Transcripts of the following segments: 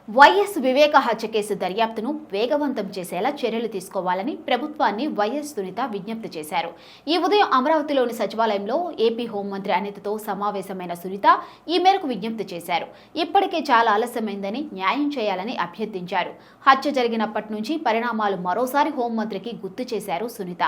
YS వివేక హత్య case దర్యాప్తును వేగవంతం చేసేలా చర్యలు తీసుకోవాలని ప్రభుత్వాన్ని వైఎస్ సునీత విజ్ఞప్తి చేశారు. ఈ ఉదయం అమరావతిలోని సచివాలయంలో ఏపీ హోంమంత్రి అనితతో సమావేశమైన సునీత ఈ మేరకు విజ్ఞప్తి చేశారు. ఇప్పటికే చాలా ఆలస్యమైందని, న్యాయం చేయాలని అభ్యర్థించారు. హత్య జరిగినప్పటి నుంచి పరిణామాలు మరోసారి హోంమంత్రికి గుర్తు చేశారు సునీత.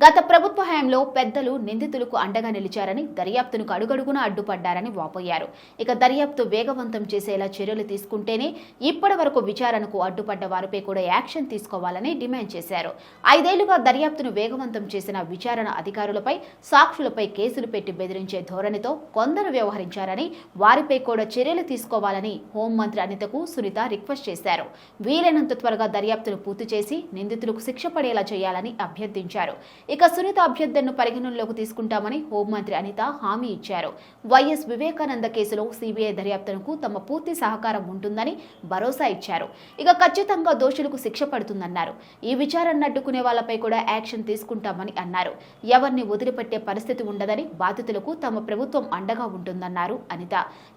గత ప్రభుత్వ హయాంలో పెద్దలు నిందితులకు అండగా నిలిచారని, దర్యాప్తును అడుగడుగునా అడ్డుపడ్డారని వాపోయారు. ఇక దర్యాప్తు వేగవంతం చేసేలా చర్యలు తీసుకుంటేనే ఇప్పటి వరకు విచారణకు అడ్డుపడ్డ వారిపై కూడా యాక్షన్ తీసుకోవాలని డిమాండ్ చేశారు. 5 ఏళ్లుగా దర్యాప్తును వేగవంతం చేసిన విచారణ అధికారులపై, సాక్షులపై కేసులు పెట్టి బెదిరించే ధోరణితో కొందరు వ్యవహరించారని, వారిపై కూడా చర్యలు తీసుకోవాలని హోంమంత్రి అనితకు సునీత రిక్వెస్ట్ చేశారు. వీలైనంత త్వరగా దర్యాప్తును పూర్తి చేసి నిందితులకు శిక్ష పడేలా చేయాలని అభ్యర్థించారు. ఇక సునీత అభ్యర్థనను పరిగణనలోకి తీసుకుంటామని హోంమంత్రి అనిత హామీ ఇచ్చారు. వైఎస్ వివేకానంద కేసులో సిబిఐ దర్యాప్తునకు తమ పూర్తి సహకారం ఉంటుందని భరోసా ఇచ్చారు. ఇక ఖచ్చితంగా దోషులకు శిక్ష పడుతుందన్నారు. ఈ విచారణ అడ్డుకునే వాళ్లపై కూడా యాక్షన్ తీసుకుంటామని అన్నారు. ఎవరిని వదిలిపెట్టే పరిస్థితి ఉండదని, బాధితులకు తమ ప్రభుత్వం అండగా ఉంటుందన్నారు అనిత.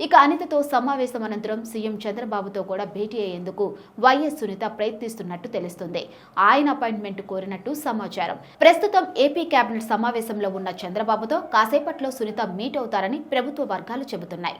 ఇక అనితతో సమావేశం అనంతరం సీఎం చంద్రబాబుతో కూడా భేటీ అయ్యేందుకు వైఎస్ సునీత ప్రయత్నిస్తున్నట్టు తెలుస్తుంది. ఆయన అపాయింట్మెంట్ కోరినట్టు సమాచారం. ప్రస్తుతం ఏపీ కేబినెట్ సమావేశంలో ఉన్న చంద్రబాబుతో కాసేపట్లో సునీత మీట్ అవుతారని ప్రభుత్వ వర్గాలు చెబుతున్నాయి.